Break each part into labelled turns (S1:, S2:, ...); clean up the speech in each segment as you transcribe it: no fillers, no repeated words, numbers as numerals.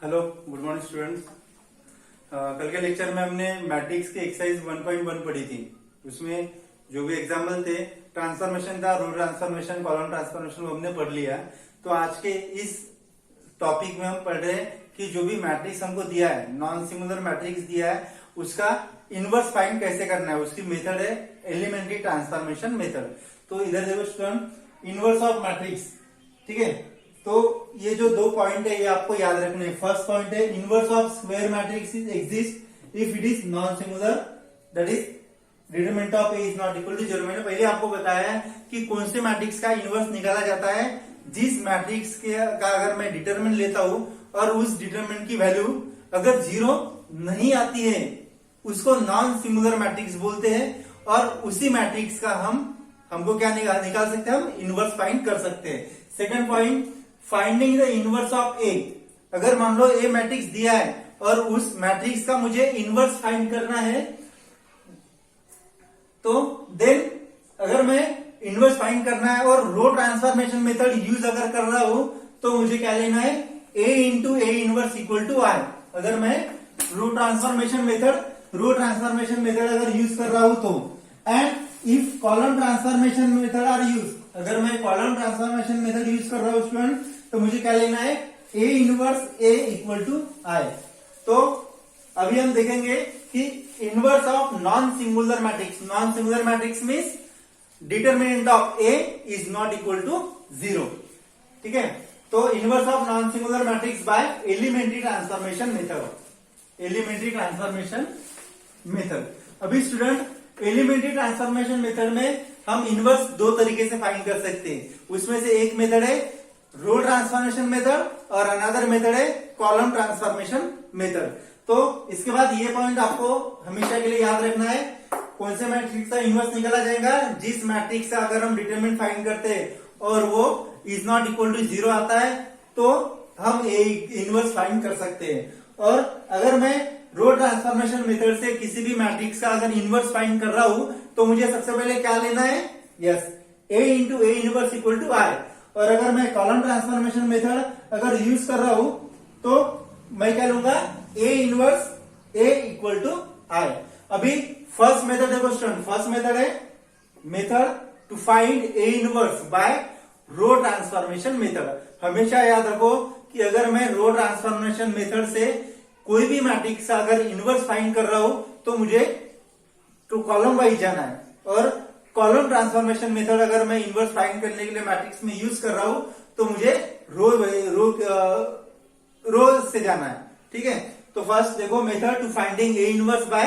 S1: Hello, good morning students. कल के lecture में हमने मैट्रिक्स की एक्सरसाइज 1.1 पढ़ी थी। उसमें जो भी एग्जाम्पल थे, ट्रांसफॉर्मेशन था, रो ट्रांसफॉर्मेशन, कॉलम ट्रांसफॉर्मेशन, वो हमने पढ़ लिया। तो आज के इस टॉपिक में हम पढ़ रहे हैं कि जो भी मैट्रिक्स हमको दिया है, नॉन सिंगुलर मैट्रिक्स दिया है, उसका इनवर्स फाइंड कैसे करना है। उसकी मेथड है एलिमेंट्री ट्रांसफॉर्मेशन मेथड। तो इधर देखो स्टूडेंट, इनवर्स ऑफ मैट्रिक्स, ठीक है। तो ये जो दो पॉइंट है ये आपको याद रखने हैं। फर्स्ट पॉइंट है inverse of square matrix exist if it is non singular, that is determinant of A is not equal to 0। मैंने पहले आपको बताया है कि कौन से मैट्रिक्स का इनवर्स निकाला जाता है। जिस मैट्रिक्स का अगर मैं डिटरमिनेंट लेता हूं और उस डिटरमिनेंट की वैल्यू अगर 0 नहीं आती है, उसको नॉन सिंगुलर मैट्रिक्स बोलते हैं। और उसी मैट्रिक्स का हमको क्या निकाल सकते हैं, हम इनवर्स फाइंड कर सकते हैं। Second point, finding the inverse of A. अगर मान लो ए मैट्रिक्स दिया है और उस मैट्रिक्स का मुझे इनवर्स फाइंड करना है, तो देन अगर मैं इनवर्स फाइंड करना है और रो ट्रांसफॉर्मेशन मेथड यूज अगर कर रहा हूं, तो मुझे क्या लेना है, A into A inverse equal to I. अगर मैं रो ट्रांसफॉर्मेशन मेथड अगर यूज कर रहा हूं तो, and if column transformation method are use, अगर मैं कॉलम ट्रांसफॉर्मेशन मेथड यूज कर रहा हूं स्टूडेंट, तो मुझे क्या लेना है, A inverse A equal to I. तो अभी हम देखेंगे कि inverse of non singular matrix. Non singular matrix means determinant of A is not equal to 0, ठीक है। तो inverse of non singular matrix by elementary transformation method. अभी student elementary transformation method में हम इनवर्स दो तरीके से फाइंड कर सकते हैं। उसमें से एक मेथड है रो ट्रांसफॉर्मेशन मेथड और अनदर मेथड है कॉलम ट्रांसफॉर्मेशन मेथड। तो इसके बाद ये पॉइंट आपको हमेशा के लिए याद रखना है, कौन से मैट्रिक्स का इनवर्स निकाला जाएगा। जिस मैट्रिक्स का अगर हम डिटरमिनेंट फाइंड करते हैं और वो इज नॉट इक्वल टू 0 आता है, तो हम ए इनवर्स फाइंड कर सकते हैं। और अगर मैं रो ट्रांसफॉर्मेशन मेथड से किसी भी मैट्रिक्स का अगर इनवर्स फाइंड कर रहा हूं, तो मुझे सबसे पहले क्या लेना है, yes, A into A inverse equal to I. और अगर मैं कॉलम ट्रांसफॉर्मेशन मेथड अगर यूज कर रहा हूं, तो मैं क्या लूंगा, A inverse A equal to I. अभी फर्स्ट मेथड देखो स्टूडेंट, फर्स्ट मेथड है method to find A inverse by row transformation method. हमेशा याद रखो कि अगर मैं रो ट्रांसफॉर्मेशन मेथड से कोई भी मैट्रिक्स का अगर इनवर्स फाइंड कर रहा हूं, तो मुझे टू कॉलम वाइज जाना है। और कॉलम ट्रांसफॉर्मेशन मेथड अगर मैं इनवर्स फाइंड करने के लिए मैट्रिक्स में यूज कर रहा हूं, तो मुझे रो से जाना है, ठीक है। तो फर्स्ट देखो method to finding A inverse by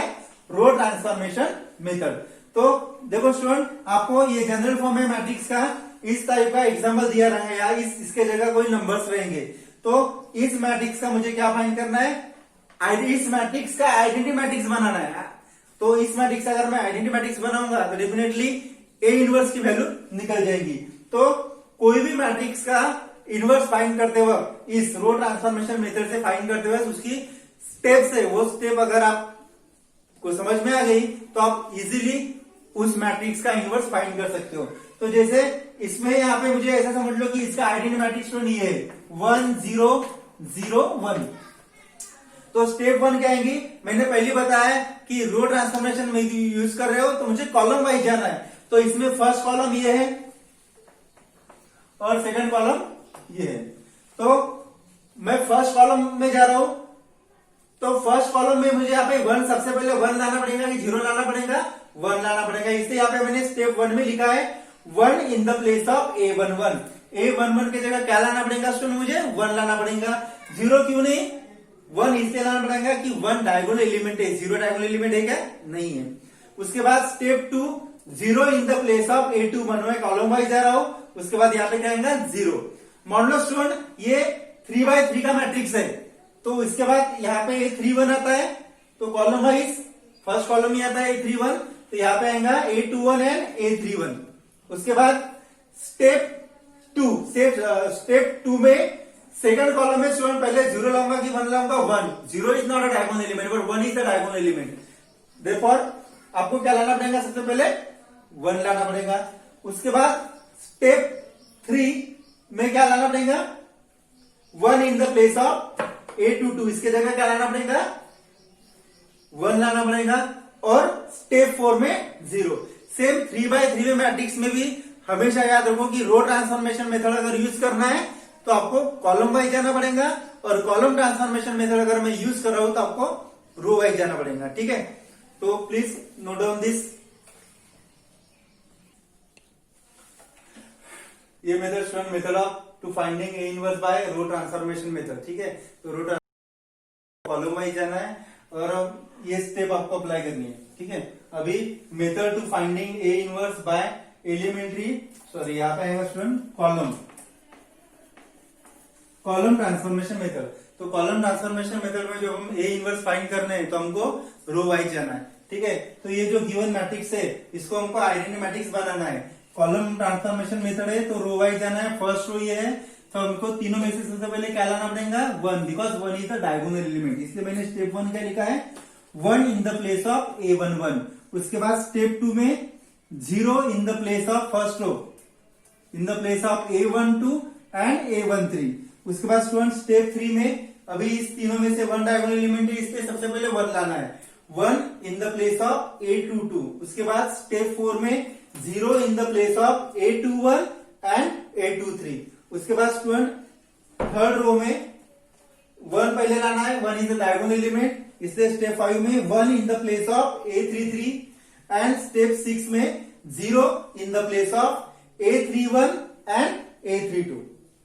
S1: row transformation method. तो देखो स्टूडेंट, आपको ये जनरल फॉर्म है मैट्रिक्स का, इस टाइप का एग्जांपल दिया रहेगा, इसके जगह कोई नंबर्स रहेंगे। तो इस मैट्रिक्स का मुझे क्या फाइंड करना है, इस मैट्रिक्स का आइडेंटिटी मैट्रिक्स बनाना है। तो इस मैट्रिक्स का अगर मैं आइडेंटिटी मैट्रिक्स बनाऊंगा तो डेफिनेटली ए इनवर्स की वैल्यू निकल जाएगी। तो कोई भी मैट्रिक्स का इनवर्स फाइंड करते वक्त, इस रो ट्रांसफॉर्मेशन मेथड से फाइंड करते वक्त उसकी स्टेप्स है, वो स्टेप अगर आपको समझ में आ गई, तो आप इजीली उस मैट्रिक्स का इनवर्स फाइंड कर सकते हो। तो जैसे इसमें यहाँ पे मुझे ऐसा समझ लो कि इसका आइडेंटिटी मैट्रिक्स तो नहीं है 1 0 0 1। तो स्टेप 1 क्या आएंगी, मैंने पहले बताया कि रो ट्रांसफॉर्मेशन में यूज कर रहे हो तो मुझे कॉलम वाइज जाना है। तो इसमें फर्स्ट कॉलम ये है और सेकंड कॉलम ये है। तो मैं फर्स्ट कॉलम में जा रहा हूं, तो फर्स्ट कॉलम में मुझे यहाँ पे 1, सबसे पहले 1 लाना पड़ेगा कि 0 लाना पड़ेगा, 1 लाना पड़ेगा। इससे यहाँ पे मैंने स्टेप 1 में लिखा है 1 in the place of A11। A11 की जगह क्या लाना पड़ेगा स्टूडेंट, मुझे 1 लाना पड़ेगा। 0 क्यों नहीं, 1 इसलिए लाना पड़ेगा कि 1 डायगोनल एलिमेंट है, 0 डायगोनल एलिमेंट है क्या, नहीं है। उसके बाद step 2, 0 in the place of A21, मैं कॉलम वाइज जा रहा हूं। उसके बाद यहाँ पे क्या आएगा 0। मान लो स्टूडेंट ये 3x3 का मैट्रिक्स है, तो इसके बाद यहाँ पे A31 आता है, तो कॉलम वाइज फर्स्ट कॉलम में आता है A31, तो यहाँ पे आएगा A21 एंड A31। उसके बाद स्टेप 2 में सेकंड कॉलम में स्टूडेंट पहले 0 लाऊंगा कि 1 लाऊंगा, 1। 0 is not a diagonal element but 1 is a diagonal element, therefore आपको क्या लाना पड़ेगा, सबसे पहले 1 लाना पड़ेगा। उसके बाद स्टेप 3 में क्या लाना पड़ेगा, 1 in the place of A22, इसके जगह क्या लाना पड़ेगा, 1 लाना पड़ेगा, और स्टेप 4 में 0। सेम 3x3 में मैट्रिक्स में भी हमेशा याद रखो कि रो ट्रांसफॉर्मेशन मेथड अगर यूज करना है तो आपको कॉलम वाइज जाना पड़ेगा, और कॉलम ट्रांसफॉर्मेशन मेथड अगर मैं यूज कर रहा हूं तो आपको रो वाइज जाना पड़ेगा। ठीक है, तो प्लीज नोट डाउन दिस। ये method student method of to finding A inverse by row transformation method. ठीक है, तो रो कॉलम वाइज जाना है और ये स्टेप आपको अप्लाई करनी है। ठीक है, अभी method to finding A inverse by elementary, sorry यहाँ पे आएगा स्टूडेंट कॉलम ट्रांसफॉर्मेशन मेथड। तो कॉलम ट्रांसफॉर्मेशन मेथड में जो हम ए इनवर्स फाइंड करने हैं तो हमको रो वाइज जाना है। ठीक है, तो ये जो गिवन मैट्रिक्स है इसको हमको आइडेंटिटी मैट्रिक्स बनाना है। कॉलम ट्रांसफॉर्मेशन मेथड है तो रो वाइज जाना है। फर्स्ट रो ये है तो हमको तीनों में से सबसे पहले क्या लाना पड़ेगा, 1, because 1 is the diagonal element, इसलिए मैंने स्टेप 1 क्या लिखा है, 1 in the place of A11। उसके बाद स्टेप 2 में 0 in the place of first row, in the place of A12 and A13। उसके बाद स्टूडेंट स्टेप 3 में अभी इस तीनों में से 1 डायगोनल एलिमेंट है, इसलिए सबसे पहले 1 लाना है, 1 in the place of A22। उसके बाद स्टेप 4 में 0 in the place of A21 and A23। उसके बाद स्टूडेंट थर्ड रो में 1 पहले लाना है, 1 इज द डायगोनल एलिमेंट, इसलिए स्टेप 5 में 1 in the place of A33 and step 6 में 0 in the place of A31 and A32।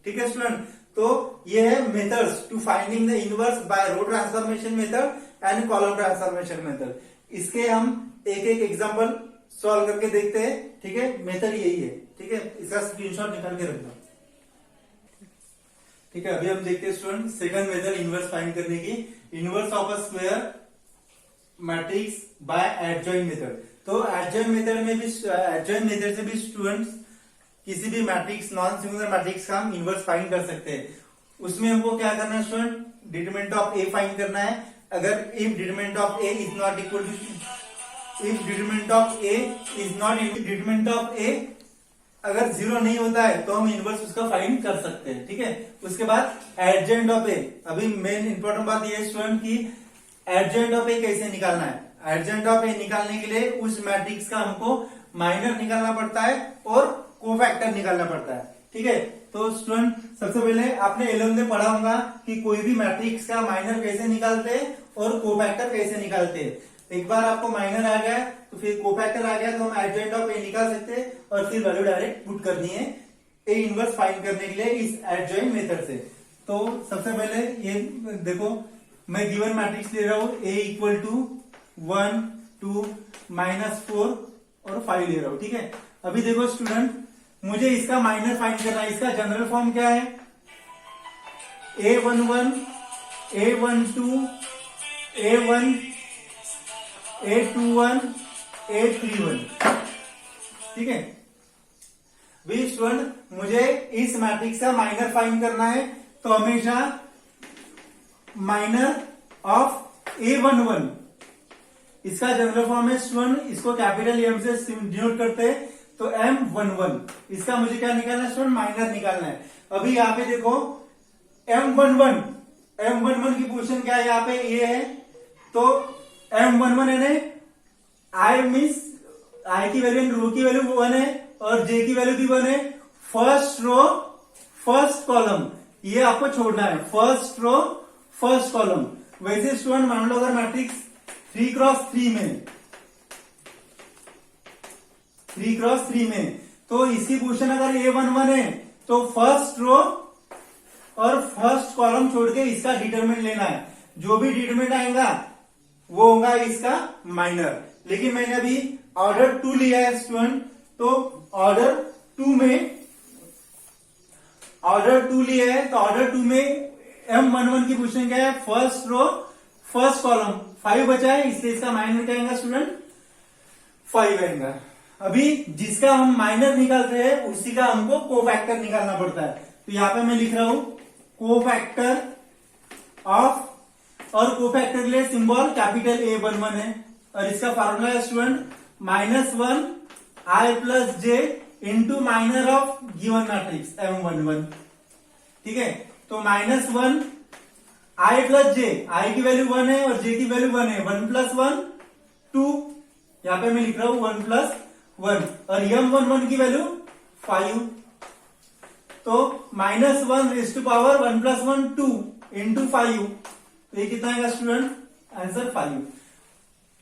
S1: ठीक है स्टूडेंट, तो ये है methods to finding the inverse by row transformation method and column transformation method. इसके हम एक एक एग्जांपल सॉल्व करके देखते हैं। ठीक है, मेथड यही है। ठीक है, इसका स्क्रीनशॉट निकाल के रखना। ठीक है, अभी हम देखते हैं student second method inverse find करने की, inverse of a square matrix bye adjoin method. तो एडजॉइन मेथड में भी, एडजॉइन मेथड से भी स्टूडेंट्स किसी भी मैट्रिक्स, नॉन सिंगुलर मैट्रिक्स का हम इनवर्स फाइंड कर सकते हैं। उसमें हमको क्या करना है student, determinant of A find करना है। अगर if determinant of A is not equal to, if determinant of A is not, determinant of A अगर 0 नहीं होता है तो हम इनवर्स उसका फाइंड कर सकते हैं। ठीक है, उसके बाद एडजॉइंट ऑफ ए। अभी मेन इंपॉर्टेंट बात यह है स्टूडेंट की एडजॉइंट ऑफ ए कैसे निकालना है। एडजॉइंट ऑफ ए निकालने के लिए उस मैट्रिक्स का हमको माइनर निकालना पड़ता है और कोफैक्टर निकालना पड़ता है। ठीक है, तो स्टूडेंट सबसे पहले आपने 11 में पढ़ा होगा कि कोई भी मैट्रिक्स का माइनर कैसे निकालते हैं और कोफैक्टर कैसे निकालते हैं। एक बार आपको माइनर आ गया तो फिर कोफैक्टर आ गया तो हम एडजॉइंट ऑफ ए निकाल सकते हैं और फिर वैल्यू डायरेक्ट पुट करनी है ए इनवर्स फाइंड करने के लिए इस एडजॉइंट मेथड से। तो सबसे पहले ये देखो, मैं गिवन मैट्रिक्स ले रहा हूं ए इक्वल टू 1, 2, -4 और 5 ले रहा हूं। ठीक है, अभी देखो स्टूडेंट मुझे इसका माइनर फाइंड करना है। इसका जनरल फॉर्म क्या है, A11, A12, A1, A21, A31। ठीक है, भी स्टूडेंट मुझे इस मैट्रिक्स का माइनर फाइंड करना है तो हमेशा माइनर ऑफ A11, इसका जनरल फॉर्म है स्टूडेंट, इसको कैपिटल एम से डिनोट करते हैं तो M11। इसका मुझे क्या निकालना है स्टूडेंट, माइनर निकालना है। अभी यहाँ पे देखो M11 की पोजीशन क्या है, यहाँ पे ये है तो M11 है ना, आई मीन्स आई की वैल्यू, रो की वैल्यू 1 है और जे की वैल्यू भी 1 है। फर्स्ट रो फर्स्ट कॉलम ये आपको छोड़ना है, फर्स्ट रो फर्स्ट कॉलम। वैसे स्टूडेंट मान लो अगर मैट्रिक्स 3x3 में, 3x3 में तो इसकी पोजीशन अगर A11 है तो फर्स्ट रो और फर्स्ट कॉलम छोड़ के इसका डिटरमिनेंट लेना है। जो भी डिटरमिनेंट आएगा वो होगा इसका माइनर। लेकिन मैंने अभी ऑर्डर 2 लिया है स्टूडेंट, तो ऑर्डर 2 लिया है तो ऑर्डर 2 में M11 की पोजीशन क्या है, फर्स्ट रो फर्स्ट कॉलम, 5 बचा है इसलिए इसका माइनर क्या आएगा स्टूडेंट, 5 आएगा। अभी जिसका हम माइनर निकालते हैं उसी का हमको कोफैक्टर निकालना पड़ता है। तो यहां पे मैं लिख रहा हूं कोफैक्टर ऑफ, और कोफैक्टर के लिए सिंबल कैपिटल A11 है और इसका फार्मूला है student -1 I + J into minor of given matrix M11। ठीक है, तो -1 आई प्लस जे, आई की वैल्यू 1 है और जे की वैल्यू 1 है, 1 प्लस 1 2, यहां पे मैं लिख रहा हूं 1 प्लस 1, और m11 की वैल्यू 5, तो -1 raise to power 1 plus 1 2 into 5, तो ये कितना आएगा स्टूडेंट, आंसर 5।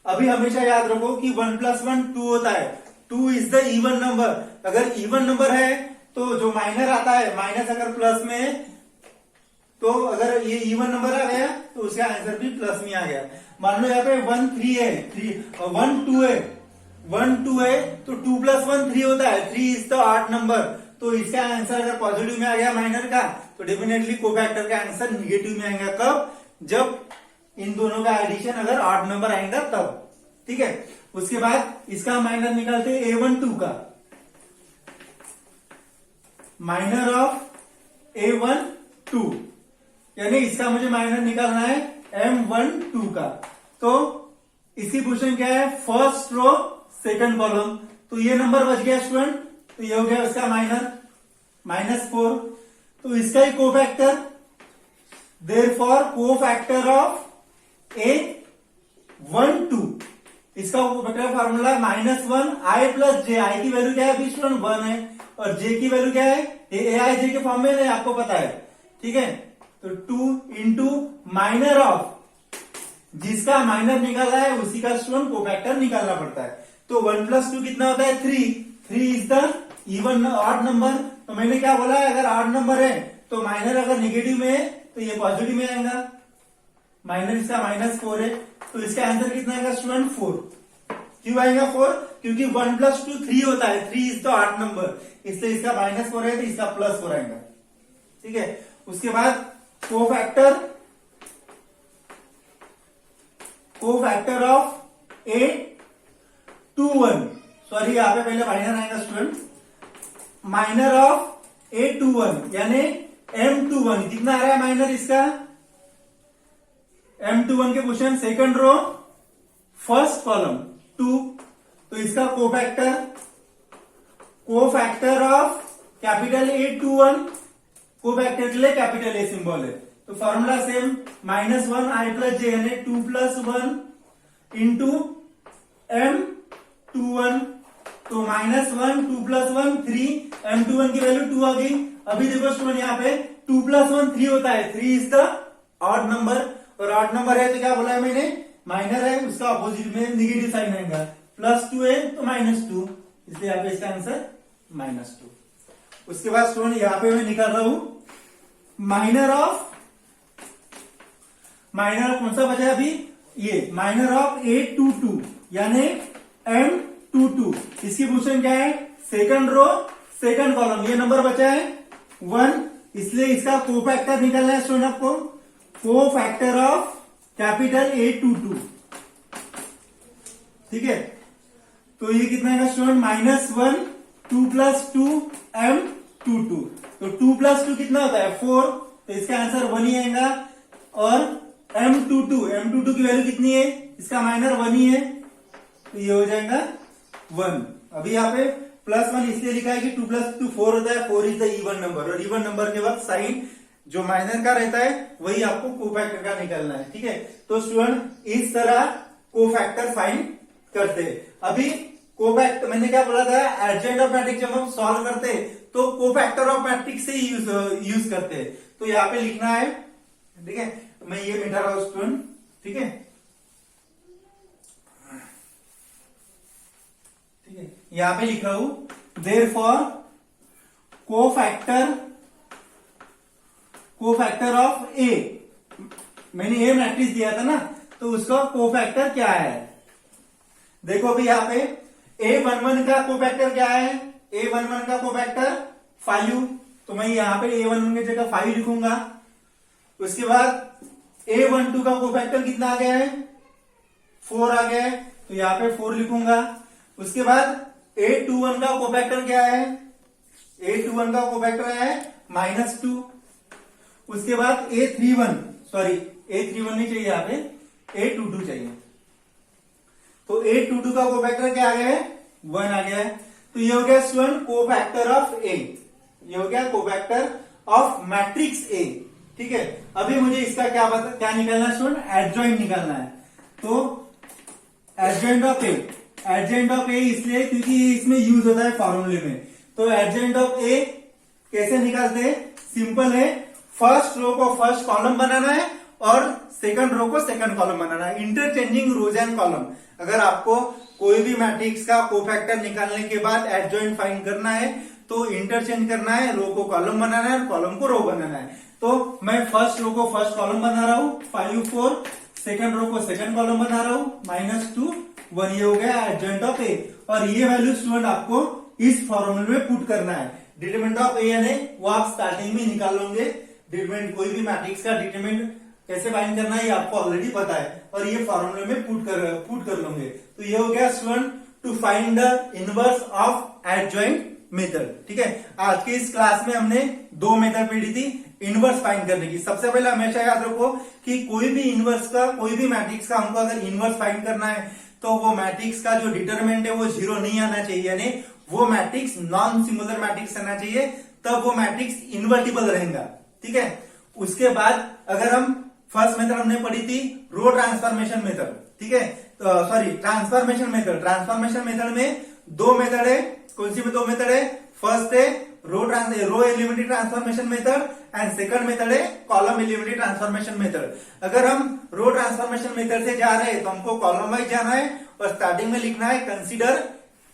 S1: अभी हमेशा याद रखो कि 1 प्लस 1 2 होता है, 2 इज द इवन नंबर। अगर इवन नंबर है तो जो माइनर आता है, माइनस अगर प्लस में है तो अगर ये इवन नंबर आ गया तो उसका आंसर भी प्लस में आ गया। मान लो यहाँ पे 1 3 है, 1 2 है, 1 2 है तो 2 प्लस 1 3 होता है, 3 इज द ऑड नंबर, तो इसका आंसर अगर पॉजिटिव में आ गया माइनर का तो डेफिनेटली कोफैक्टर का आंसर निगेटिव में आएगा। कब? जब इन दोनों का एडिशन अगर ऑड नंबर आएगा तब, ठीक है। उसके बाद इसका माइनर निकालते हैं A12 का, माइनर ऑफ A12, यानी इसका मुझे माइनर निकालना है M12 का। तो इसकी पोजीशन क्या है, फर्स्ट रो सेकंड कॉलम, तो ये नंबर बच गया स्टूडेंट, तो ये हो गया उसका माइनर -4। तो इसका ही cofactor, therefore cofactor of A12, इसका cofactor formula -1 I plus J, I की वैल्यू क्या है अभी स्टूडेंट 1 है, और जे की वैल्यू क्या है, ए आई जे के फॉर्म में नहीं, आपको पता है, ठीक है। तो 2 इंटू माइनर ऑफ, जिसका माइनर निकाला है उसी का स्टूडेंट कोफैक्टर निकालना पड़ता है। तो 1 प्लस 2 कितना होता है 3, 3 is the even odd number. तो मैंने क्या बोला है, अगर ऑड नंबर है तो माइनर अगर निगेटिव में है तो ये पॉजिटिव में आएगा, माइनर इसका -4 है, तो इसका आंसर कितना आएगा स्टूडेंट 4। क्यों आएगा 4? क्योंकि 1 प्लस 2 3 होता है, 3 इज द ऑड नंबर, इसलिए इसका -4 है तो इसका +4 आएगा, ठीक है। उसके बाद कोफैक्टर ऑफ A21, सॉरी यहां पे पहले माइनर आएगा स्टूडेंट, माइनर ऑफ A21 यानी M21, कितना आ रहा है माइनर इसका, M21 के position second row first column 2, तो इसका cofactor of capital A21, cofactor के लिए कैपिटल ए सिंबल है, तो फॉर्मूला सेम, -1 आई प्लस जे यानी 2 प्लस 1 इंटू M21, तो -1 2 प्लस 1 3, M21 की वैल्यू 2 आ गई। अभी देखो स्टूडेंट यहाँ पे 2 प्लस 1 3 होता है, 3 इज द ऑड नंबर, और ऑड नंबर है तो क्या बोला है मैंने, माइनर है, उसका अपोजिट में निगेटिव साइन आएगा, +2 है तो -2, इसलिए यहाँ पे इसका आंसर -2। उसके बाद स्टूडेंट यहां पे मैं निकाल रहा हूं माइनर कौन सा बचा है अभी, ये माइनर ऑफ A22 यानी M22, इसकी पोजीशन क्या है, सेकंड रो सेकंड कॉलम, ये नंबर बचा है 1, इसलिए इसका कोफैक्टर निकालना है स्टूडेंट आपको, कोफैक्टर ऑफ कैपिटल A22, ठीक है। तो ये कितना है स्टूडेंट, -1 2 प्लस 2 M22, तो 2 प्लस 2 कितना होता है 4, तो इसका आंसर 1 ही आएगा। और M22 की वैल्यू कितनी है, इसका माइनर 1 ही है, तो ये हो जाएगा 1। अभी यहाँ पे +1 इसलिए लिखा है कि 2 प्लस 2 4 होता है, 4 इज द इवन नंबर, और इवन नंबर के वक्त साइन जो माइनर का रहता है वही आपको कोफैक्टर का निकालना है, ठीक है। तो स्टूडेंट इस तरह कोफैक्टर फाइंड करते हैं। अभी कोफैक्टर मैंने क्या बोला था, एडजेंट ऑफ मैट्रिक्स जब हम सॉल्व करते हैं तो कोफैक्टर ऑफ मैट्रिक्स से यूज करते हैं, तो यहाँ पे लिखना है, ठीक है, मैं ये मिटा रहा हूं स्टूडेंट, ठीक है, ठीक है, यहां पे लिख रहा हूं देयरफॉर कोफैक्टर ऑफ ए, मैंने ए मैट्रिक्स दिया था ना, तो उसका कोफैक्टर क्या है, देखो अभी यहाँ पे A11 का कोफैक्टर क्या है, A11 का कोफैक्टर 5, तो मैं यहाँ पे A11 की जगह 5 लिखूंगा। उसके बाद A12 का कोफैक्टर कितना आ गया है, 4 आ गया है, तो यहाँ पे 4 लिखूंगा। उसके बाद A21 का कोफैक्टर क्या है, A21 का कोफैक्टर है -2। उसके बाद A31 नहीं चाहिए, यहाँ पे A22 चाहिए, तो A22 का कोफैक्टर क्या आ गया है, 1 आ गया है। तो ये हो गया स्टूडेंट कोफैक्टर ऑफ ए, ये हो गया कोफैक्टर ऑफ मैट्रिक्स ए, ठीक है। अभी मुझे इसका क्या निकालना है स्टूडेंट, एडजॉइंट निकालना है। तो एडजॉइंट ऑफ ए इसलिए क्योंकि इसमें यूज होता है फॉर्मूले में। तो एडजॉइंट ऑफ ए कैसे निकालते हैं, सिंपल है, फर्स्ट रो को फर्स्ट कॉलम बनाना है और सेकंड रो को सेकंड कॉलम बनाना है, इंटरचेंजिंग रोज एंड कॉलम। अगर आपको कोई भी मैट्रिक्स का कोफैक्टर निकालने के बाद एडजॉइंट फाइंड करना है तो इंटरचेंज करना है, रो को कॉलम बनाना है और कॉलम को रो बनाना है। तो मैं फर्स्ट रो को फर्स्ट कॉलम बना रहा हूं 5 4, सेकंड रो को सेकंड कॉलम बना रहा हूं -2 1, ये हो गया एडजॉइंट ऑफ ए। और ये वैल्यू स्टूडेंट आपको इस फॉर्मूले में पुट करना है। डिटरमिनेंट ऑफ ए यानी वो आप स्टार्टिंग में निकाल लोगे। डिटरमिनेंट कोई भी मैट्रिक्स का डिटरमिनेंट कैसे फाइंड करना है ये आपको ऑलरेडी पता है और ये फॉर्मूले में पुट कर लोगे। तो ये हो गया student to find the inverse of adjoint method. ठीक है, आज के इस क्लास में हमने 2 मेथड पढ़ी थी इनवर्स फाइंड करने की। सबसे पहले हमेशा याद रखो कि कोई भी इनवर्स का, कोई भी मैट्रिक्स का हमको अगर इनवर्स फाइंड करना है तो वो मैट्रिक्स का जो डिटरमिनेंट है वो 0 नहीं आना चाहिए, यानी वो मैट्रिक्स नॉन सिंगुलर मैट्रिक्स आना चाहिए, तब वो मैट्रिक्स इन्वर्टिबल रहेगा। ठीक है, उसके बाद अगर हम फर्स्ट मेथड हमने पढ़ी थी रो ट्रांसफॉर्मेशन मेथड। ठीक है, सॉरी ट्रांसफॉर्मेशन मेथड में 2 मेथड है। कौन सी में 2 मेथड है, फर्स्ट है row elementary transformation method and second method है कॉलम एलिमेंट्री ट्रांसफॉर्मेशन मेथड। अगर हम रो ट्रांसफॉर्मेशन मेथड से जा रहे हैं तो हमको कॉलम वाइज जाना है और स्टार्टिंग में लिखना है consider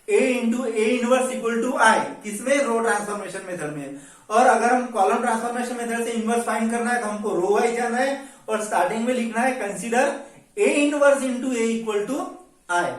S1: A into A inverse equal to I, किसमें, रो ट्रांसफॉर्मेशन मेथड में। और अगर हम कॉलम ट्रांसफॉर्मेशन मेथड से इनवर्स फाइंड करना है तो हमको रो वाइज जाना है और स्टार्टिंग में लिखना है consider A inverse into A equal to I.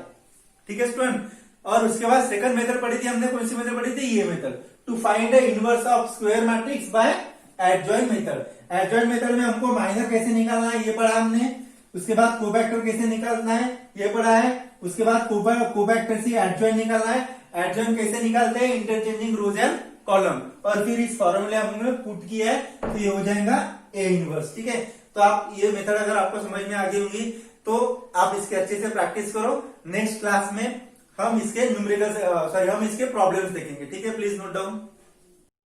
S1: ठीक है स्टूडेंट, और उसके बाद सेकंड मेथड पढ़ी थी हमने, कौन सी मेथड पढ़ी थी, ये method to find the inverse of square matrix by adjoint method. Adjoint method में हमको माइनर कैसे निकालना है ये पढ़ा हमने, उसके बाद कोफैक्टर कैसे निकालना है ये पढ़ा है, उसके बाद कोफैक्टर से एडजॉइंट निकालना है, एडजॉइंट कैसे निकालते हैं, इंटरचेंजिंग रोज एंड कॉलम, और फिर इस फॉर्मूले हमने पुट किया है तो ये हो जाएगा ए इनवर्स। ठीक है, तो आप ये मेथड अगर आपको समझ में आ गई होगी तो आप इसके अच्छे से प्रैक्टिस करो। नेक्स्ट क्लास में हम इसके न्यूमेरिकल हम इसके प्रॉब्लम्स देखेंगे। ठीक है, प्लीज नोट डाउन।